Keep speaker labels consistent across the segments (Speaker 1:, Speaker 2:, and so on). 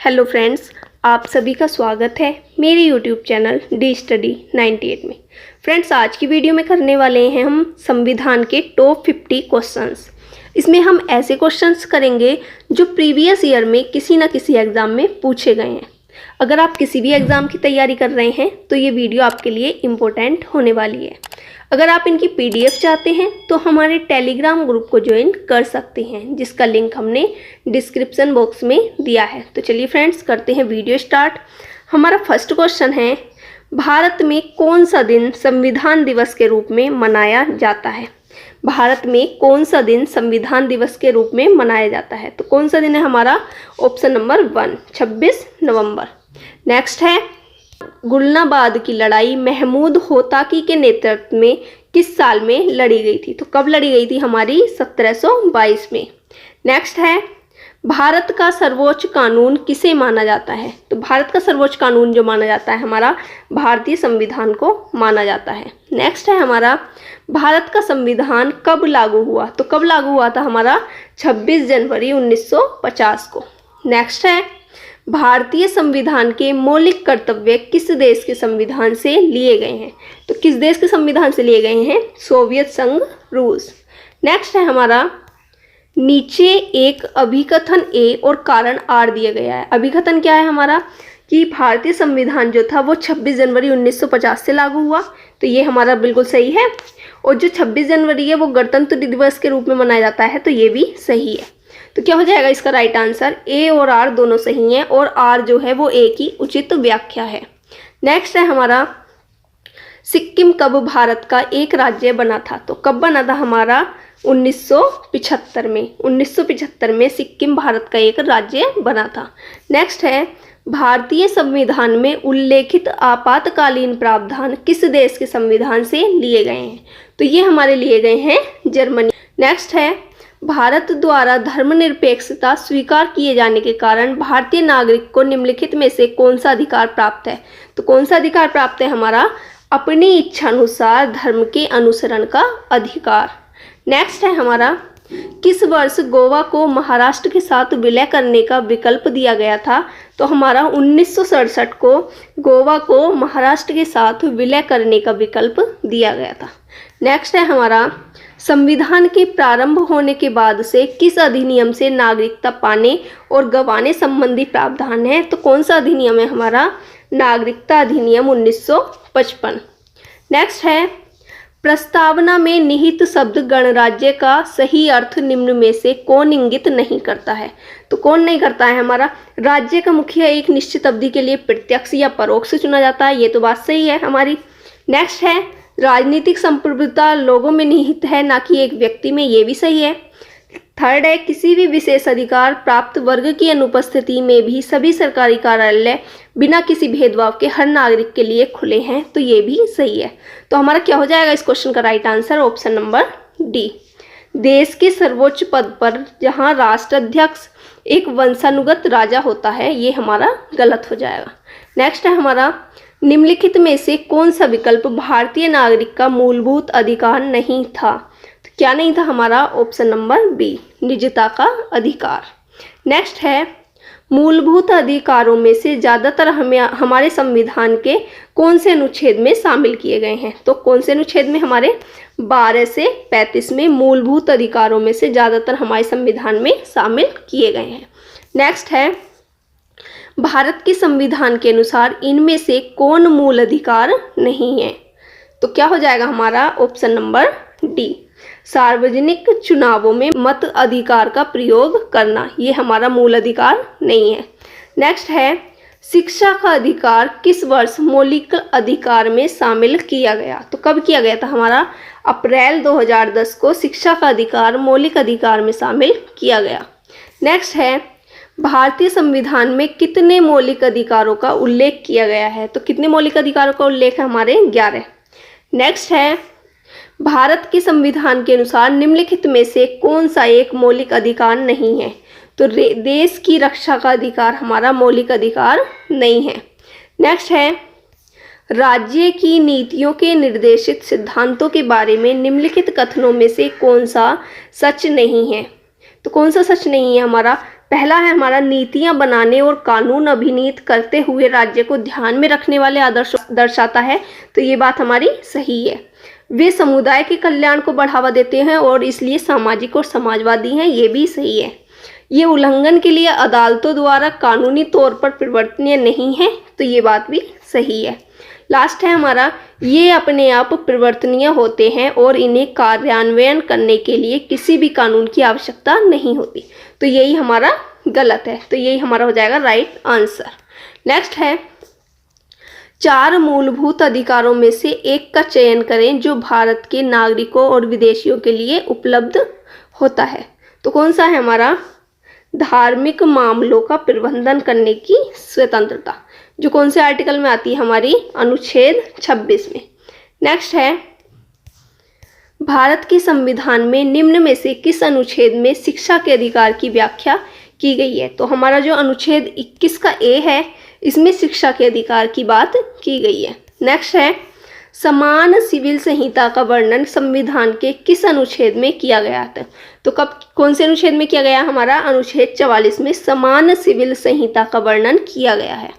Speaker 1: Hello friends, आप सभी का स्वागत है मेरे यूट्यूब चैनल डी स्टडी 98 में। फ्रेंड्स, आज की वीडियो में करने वाले हैं हम संविधान के टॉप 50 क्वेश्चंस। इसमें हम ऐसे क्वेश्चंस करेंगे जो प्रीवियस ईयर में किसी न किसी एग्ज़ाम में पूछे गए हैं। अगर आप किसी भी एग्ज़ाम की तैयारी कर रहे हैं तो ये वीडियो आपके लिए इम्पोर्टेंट होने वाली है। अगर आप इनकी PDF चाहते हैं तो हमारे टेलीग्राम ग्रुप को ज्वाइन कर सकते हैं, जिसका लिंक हमने डिस्क्रिप्शन बॉक्स में दिया है। तो चलिए फ्रेंड्स, करते हैं वीडियो स्टार्ट। हमारा फर्स्ट क्वेश्चन है, भारत में कौन सा दिन संविधान दिवस के रूप में मनाया जाता है? भारत में कौन सा दिन संविधान दिवस के रूप में मनाया जाता है? तो कौन सा दिन है हमारा? ऑप्शन नंबर 1, 26 नवंबर। नेक्स्ट है, गुलनाबाद की लड़ाई महमूद होताकी के नेतृत्व में किस साल में लड़ी गई थी? तो कब लड़ी गई थी हमारी? 1722 में। नेक्स्ट है, भारत का सर्वोच्च कानून किसे माना जाता है? तो भारत का सर्वोच्च कानून जो माना जाता है हमारा भारतीय संविधान को माना जाता है। नेक्स्ट है हमारा, भारत का संविधान कब लागू हुआ? तो कब लागू हुआ था हमारा? 26 जनवरी 1950 को। नेक्स्ट है, भारतीय संविधान के मौलिक कर्तव्य किस देश के संविधान से लिए गए हैं? तो किस देश के संविधान से लिए गए हैं? सोवियत संघ, रूस। नेक्स्ट है हमारा, नीचे एक अभिकथन ए और कारण आर दिया गया है। अभिकथन क्या है हमारा? कि भारतीय संविधान जो था वो 26 जनवरी 1950 से लागू हुआ। तो ये हमारा बिल्कुल सही है। और जो 26 जनवरी है वो गणतंत्र दिवस के रूप में मनाया जाता है, तो ये भी सही है। तो क्या हो जाएगा इसका राइट आंसर? ए और आर दोनों सही हैं और आर जो है वो ए की उचित व्याख्या है। नेक्स्ट है हमारा, सिक्किम कब भारत का एक राज्य बना था? तो कब बना था हमारा? 1975 में। 1975 में सिक्किम भारत का एक राज्य बना था। नेक्स्ट है, भारतीय संविधान में उल्लेखित आपातकालीन प्रावधान किस देश के संविधान से लिए गए हैं? तो ये हमारे लिए गए हैं जर्मनी। नेक्स्ट है, भारत द्वारा धर्मनिरपेक्षता स्वीकार किए जाने के कारण भारतीय नागरिक को निम्नलिखित में से कौन सा अधिकार प्राप्त है? तो कौन सा अधिकार प्राप्त है हमारा? अपनी इच्छानुसार धर्म के अनुसरण का अधिकार। नेक्स्ट है हमारा, किस वर्ष गोवा को महाराष्ट्र के साथ विलय करने का विकल्प दिया गया था? तो हमारा 1967 को गोवा को महाराष्ट्र के साथ विलय करने का विकल्प दिया गया था। नेक्स्ट है हमारा, संविधान के प्रारंभ होने के बाद से किस अधिनियम से नागरिकता पाने और गंवाने संबंधी प्रावधान है? तो कौन सा अधिनियम है हमारा? नागरिकता अधिनियम 1955। नेक्स्ट है, प्रस्तावना में निहित शब्द गणराज्य का सही अर्थ निम्न में से कौन इंगित नहीं करता है? तो कौन नहीं करता है हमारा? राज्य का मुखिया एक निश्चित अवधि के लिए प्रत्यक्ष या परोक्ष चुना जाता है, ये तो बात सही है हमारी। नेक्स्ट है, राजनीतिक संप्रभुता लोगों में निहित है, ना कि एक व्यक्ति में, ये भी सही है। थर्ड है, किसी भी विशेष अधिकार प्राप्त वर्ग की अनुपस्थिति में भी सभी सरकारी कार्यालय बिना किसी भेदभाव के हर नागरिक के लिए खुले हैं, तो ये भी सही है। तो हमारा क्या हो जाएगा इस क्वेश्चन का right answer? Option number D. देश के सर्वोच्च पद पर जहां राष्ट्राध्यक्ष एक वंशानुगत राजा होता है, ये हमारा गलत हो जाएगा। नेक्स्ट है हमारा, निम्नलिखित में से कौन सा विकल्प भारतीय नागरिक का मूलभूत अधिकार नहीं था? तो क्या नहीं था हमारा? ऑप्शन नंबर बी, निजता का अधिकार। नेक्स्ट है, मूलभूत अधिकारों में से ज़्यादातर हमारे संविधान के कौन से अनुच्छेद में शामिल किए गए हैं? तो कौन से अनुच्छेद में? हमारे 12 से 35 में मूलभूत अधिकारों में से ज़्यादातर हमारे संविधान में शामिल किए गए हैं। नेक्स्ट है, भारत के संविधान के अनुसार इनमें से कौन मूल अधिकार नहीं है? तो क्या हो जाएगा हमारा? ऑप्शन नंबर डी, सार्वजनिक चुनावों में मत अधिकार का प्रयोग करना, ये हमारा मूल अधिकार नहीं है। नेक्स्ट है, शिक्षा का अधिकार किस वर्ष मौलिक अधिकार में शामिल किया गया? तो कब किया गया था हमारा? अप्रैल 2010 को शिक्षा का अधिकार मौलिक अधिकार में शामिल किया गया। नेक्स्ट है, भारतीय संविधान में कितने मौलिक अधिकारों का उल्लेख किया गया है? तो कितने मौलिक अधिकारों का उल्लेख है हमारे? 11। नेक्स्ट है, भारत के संविधान के अनुसार निम्नलिखित में से कौन सा एक मौलिक अधिकार नहीं है? तो देश की रक्षा का अधिकार हमारा मौलिक अधिकार नहीं है। नेक्स्ट है, राज्य की नीतियों के निर्देशित सिद्धांतों के बारे में निम्नलिखित कथनों में से कौन सा सच नहीं है? तो कौन सा सच नहीं है हमारा? पहला है हमारा, नीतियां बनाने और कानून अभिनीत करते हुए राज्य को ध्यान में रखने वाले आदर्श दर्शाता है। तो ये बात हमारी सही है। वे समुदाय के कल्याण को बढ़ावा देते हैं और इसलिए सामाजिक और समाजवादी हैं, ये भी सही है। ये उल्लंघन के लिए अदालतों द्वारा कानूनी तौर पर परिवर्तनीय नहीं है। तो ये बात भी सही है। लास्ट है हमारा, ये अपने आप परिवर्तनीय होते हैं और इन्हें कार्यान्वयन करने के लिए किसी भी कानून की आवश्यकता नहीं होती। तो यही हमारा गलत है। तो यही हमारा हो जाएगा राइट आंसर। नेक्स्ट है, 4 मूलभूत अधिकारों में से एक का चयन करें जो भारत के नागरिकों और विदेशियों के लिए उपलब्ध होता है। तो कौन सा है हमारा, धार्मिक मामलों का प्रबंधन करने की स्वतंत्रता, जो कौन से आर्टिकल में आती है हमारी, अनुच्छेद 26 में। नेक्स्ट है, भारत के संविधान में निम्न में से किस अनुच्छेद में शिक्षा के अधिकार की व्याख्या की गई है। तो हमारा जो अनुच्छेद 21 का ए है, इसमें शिक्षा के अधिकार की बात की गई है। नेक्स्ट है, समान सिविल संहिता का वर्णन संविधान के किस अनुच्छेद में किया गया था। तो कब, कौन से अनुच्छेद में किया गया, हमारा अनुच्छेद 44 में समान सिविल संहिता का वर्णन किया गया है।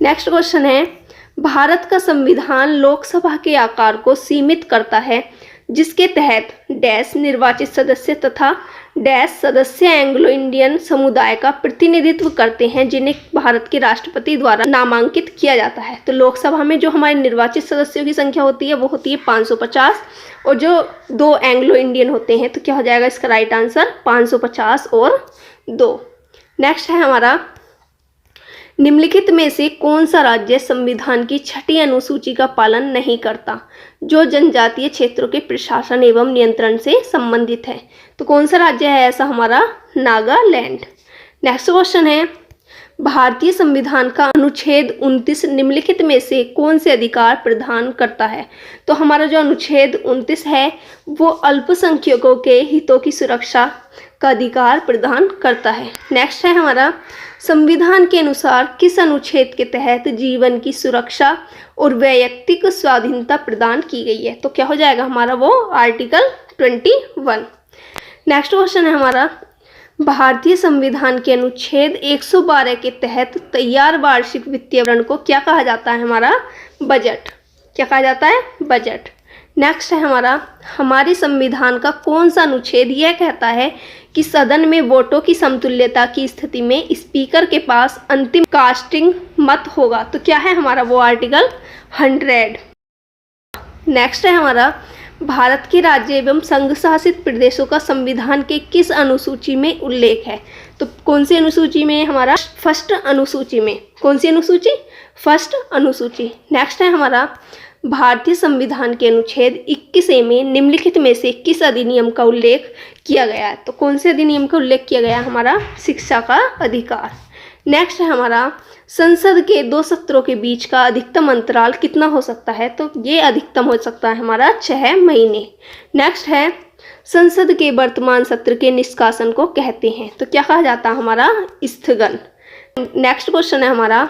Speaker 1: नेक्स्ट क्वेश्चन है, भारत का संविधान लोकसभा के आकार को सीमित करता है जिसके तहत डैश निर्वाचित सदस्य तथा डैश सदस्य एंग्लो इंडियन समुदाय का प्रतिनिधित्व करते हैं जिन्हें भारत के राष्ट्रपति द्वारा नामांकित किया जाता है। तो लोकसभा में जो हमारे निर्वाचित सदस्यों की संख्या होती है वो होती है 550, और जो 2 एंग्लो इंडियन होते हैं, तो क्या हो जाएगा इसका राइट आंसर, 550 और 2। नेक्स्ट है हमारा, निम्नलिखित में से कौन सा राज्य संविधान की 6ठी अनुसूची का पालन नहीं करता जो जनजातीय क्षेत्रों के प्रशासन एवं नियंत्रण से संबंधित है। तो कौन सा राज्य है ऐसा, हमारा नागालैंड। नेक्स्ट क्वेश्चन है, भारतीय संविधान का अनुच्छेद 29 निम्नलिखित में से कौन से अधिकार प्रदान करता है। तो हमारा जो अनुच्छेद 29 है वो अल्पसंख्यकों के हितों की सुरक्षा का अधिकार प्रदान करता है। नेक्स्ट है हमारा, संविधान के अनुसार किस अनुच्छेद के तहत जीवन की सुरक्षा और वैयक्तिक स्वाधीनता प्रदान की गई है। तो क्या हो जाएगा हमारा वो आर्टिकल 21। नेक्स्ट क्वेश्चन है हमारा, भारतीय संविधान के अनुच्छेद 112 के तहत तैयार वार्षिक वित्तीय विवरण को क्या कहा जाता है, हमारा बजट। क्या कहा जाता है, बजट। नेक्स्ट है हमारा, हमारे संविधान का कौन सा अनुच्छेद यह कहता है कि सदन में वोटों की समतुल्यता की स्थिति में स्पीकर के पास अंतिम कास्टिंग मत होगा। तो क्या है हमारा वो आर्टिकल 100। नेक्स्ट है हमारा, भारत के राज्य एवं संघ शासित प्रदेशों का संविधान के किस अनुसूची में उल्लेख है। तो कौन सी अनुसूची में, हमारा फर्स्ट अनुसूची में। कौन सी अनुसूची, फर्स्ट अनुसूची। नेक्स्ट है हमारा, भारतीय संविधान के अनुच्छेद 21 में निम्नलिखित में से किस अधिनियम का उल्लेख किया गया है। तो कौन से अधिनियम का उल्लेख किया गया है, हमारा शिक्षा का अधिकार। नेक्स्ट है हमारा, संसद के 2 सत्रों के बीच का अधिकतम अंतराल कितना हो सकता है। तो ये अधिकतम हो सकता है हमारा 6 महीने। नेक्स्ट है, संसद के वर्तमान सत्र के निष्कासन को कहते हैं। तो क्या कहा जाता है, हमारा स्थगन। नेक्स्ट क्वेश्चन है हमारा,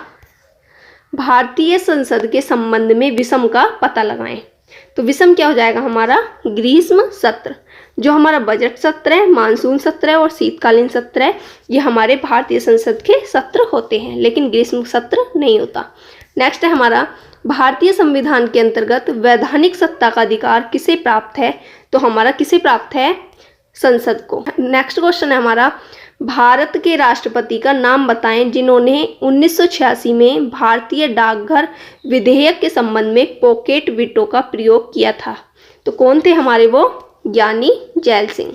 Speaker 1: भारतीय संसद के संबंध में विषम का पता लगाएं। तो विषम क्या हो जाएगा हमारा, ग्रीष्म सत्र। जो हमारा बजट सत्र है, मानसून सत्र है और शीतकालीन सत्र है, ये हमारे भारतीय संसद के सत्र होते हैं, लेकिन ग्रीष्म सत्र नहीं होता। नेक्स्ट है हमारा, भारतीय संविधान के अंतर्गत वैधानिक सत्ता का अधिकार किसे प्राप्त है। तो हमारा किसे प्राप्त है, संसद को। नेक्स्ट क्वेश्चन है हमारा, भारत के राष्ट्रपति का नाम बताएं जिन्होंने 1986 में भारतीय डाकघर विधेयक के संबंध में पॉकेट वीटो का प्रयोग किया था। तो कौन थे हमारे वो, ज्ञानी जैल सिंह।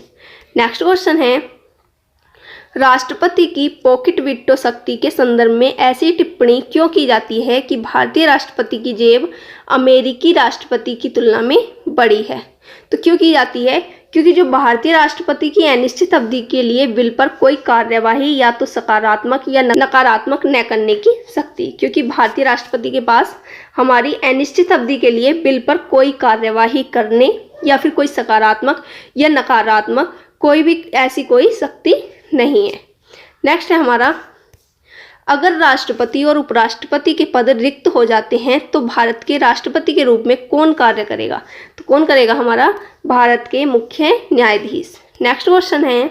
Speaker 1: नेक्स्ट क्वेश्चन है, राष्ट्रपति की पॉकेट वीटो शक्ति के संदर्भ में ऐसी टिप्पणी क्यों की जाती है कि भारतीय राष्ट्रपति की जेब अमेरिकी राष्ट्रपति की तुलना में बड़ी है। तो क्यों की जाती है, क्योंकि जो भारतीय राष्ट्रपति की अनिश्चित अवधि के लिए बिल पर कोई कार्यवाही या तो सकारात्मक या नकारात्मक न करने की शक्ति, क्योंकि भारतीय राष्ट्रपति के पास हमारी अनिश्चित अवधि के लिए बिल पर कोई कार्यवाही करने या फिर कोई सकारात्मक या नकारात्मक कोई भी ऐसी कोई शक्ति नहीं है। नेक्स्ट है हमारा, अगर राष्ट्रपति और उपराष्ट्रपति के पद रिक्त हो जाते हैं तो भारत के राष्ट्रपति के रूप में कौन कार्य करेगा। तो कौन करेगा, हमारा भारत के मुख्य न्यायाधीश। नेक्स्ट क्वेश्चन है,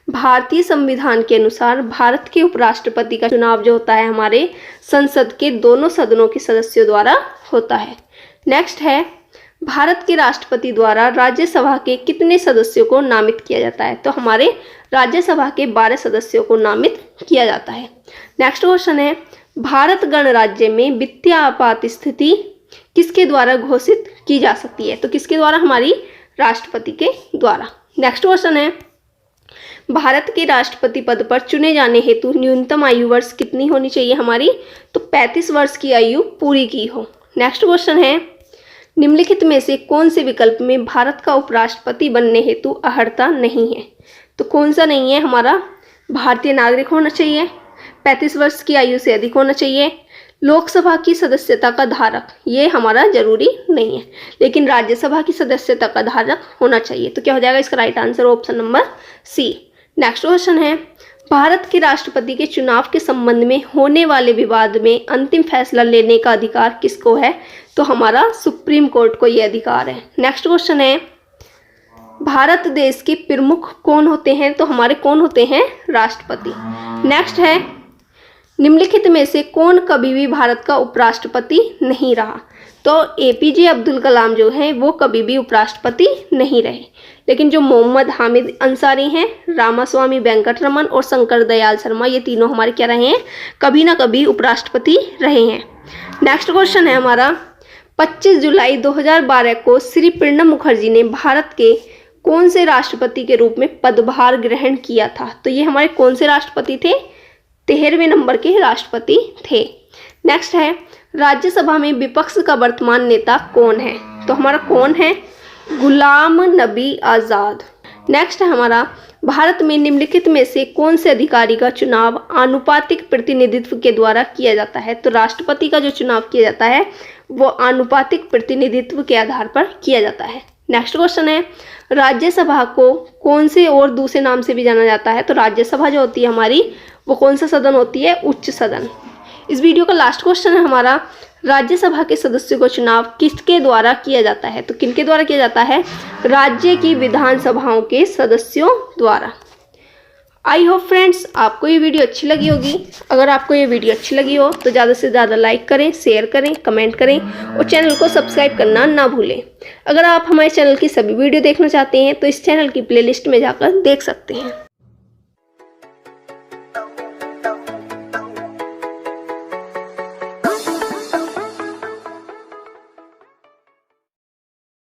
Speaker 1: भारतीय संविधान के अनुसार भारत के उपराष्ट्रपति का चुनाव जो होता है हमारे संसद के दोनों सदनों के सदस्यों द्वारा होता है। नेक्स्ट है, भारत के राष्ट्रपति द्वारा राज्यसभा के कितने सदस्यों को नामित किया जाता है? तो हमारे राज्यसभा के 12 सदस्यों को नामित किया जाता है। नेक्स्ट क्वेश्चन है, भारत गणराज्य में वित्तीय आपात स्थिति किसके द्वारा घोषित की जा सकती है? तो किसके द्वारा? हमारी राष्ट्रपति के द्वारा। नेक्स्ट क्वेश्चन है, भारत के राष्ट्रपति पद पर चुने जाने हेतु न्यूनतम आयु वर्ष कितनी होनी चाहिए हमारी? तो 35 वर्ष की आयु पूरी की हो। नेक्स्ट क्वेश्चन है, निम्नलिखित में से कौन से विकल्प में भारत का उपराष्ट्रपति बनने हेतु अर्हता नहीं है? तो कौन सा नहीं है? हमारा भारतीय नागरिक होना चाहिए, 35 वर्ष की आयु से अधिक होना चाहिए, लोकसभा की सदस्यता का धारक, ये हमारा जरूरी नहीं है, लेकिन राज्यसभा की सदस्यता का धारक होना चाहिए। तो क्या हो जाएगा इसका right answer? Option number C. Next question है, भारत के राष्ट्रपति के चुनाव के संबंध में होने वाले विवाद में अंतिम फैसला लेने का अधिकार किसको है? तो हमारा सुप्रीम कोर्ट को ये अधिकार है। नेक्स्ट क्वेश्चन है, भारत देश के प्रमुख कौन होते हैं? तो हमारे कौन होते हैं? राष्ट्रपति। नेक्स्ट है, निम्नलिखित में से कौन कभी भी भारत का उपराष्ट्रपति नहीं रहा? तो एपीजे अब्दुल कलाम जो हैं वो कभी भी उपराष्ट्रपति नहीं रहे, लेकिन जो मोहम्मद हामिद अंसारी हैं, रामास्वामी वेंकटरमन और शंकर दयाल शर्मा, ये तीनों हमारे क्या रहे हैं? कभी ना कभी उपराष्ट्रपति रहे हैं। नेक्स्ट क्वेश्चन है हमारा, 25 जुलाई 2012 को श्री प्रणब मुखर्जी ने भारत के कौन से राष्ट्रपति के रूप में पदभार ग्रहण किया था? तो ये हमारे कौन से राष्ट्रपति थे? 13वें नंबर के राष्ट्रपति थे। नेक्स्ट है, राज्यसभा में विपक्ष का वर्तमान नेता कौन है? तो हमारा कौन है? गुलाम नबी आज़ाद। नेक्स्ट है हमारा, भारत में निम्नलिखित में से कौन से अधिकारी का चुनाव आनुपातिक प्रतिनिधित्व के द्वारा किया जाता है? तो राष्ट्रपति का जो चुनाव किया जाता है वो आनुपातिक प्रतिनिधित्व के आधार पर किया जाता है। नेक्स्ट क्वेश्चन है, राज्यसभा को कौन से और दूसरे नाम से भी जाना जाता है? तो राज्यसभा जो होती है हमारी वो कौन सा सदन होती है? उच्च सदन। इस वीडियो का लास्ट क्वेश्चन है हमारा, राज्यसभा के सदस्यों का चुनाव किसके द्वारा किया जाता है? तो किनके द्वारा किया जाता है? राज्य की विधानसभाओं के सदस्यों द्वारा। आई होप फ्रेंड्स आपको ये वीडियो अच्छी लगी होगी। अगर आपको ये वीडियो अच्छी लगी हो तो ज़्यादा से ज़्यादा लाइक करें, शेयर करें, कमेंट करें और चैनल को सब्सक्राइब करना ना भूलें। अगर आप हमारे चैनल की सभी वीडियो देखना चाहते हैं तो इस चैनल की प्लेलिस्ट में जाकर देख सकते हैं।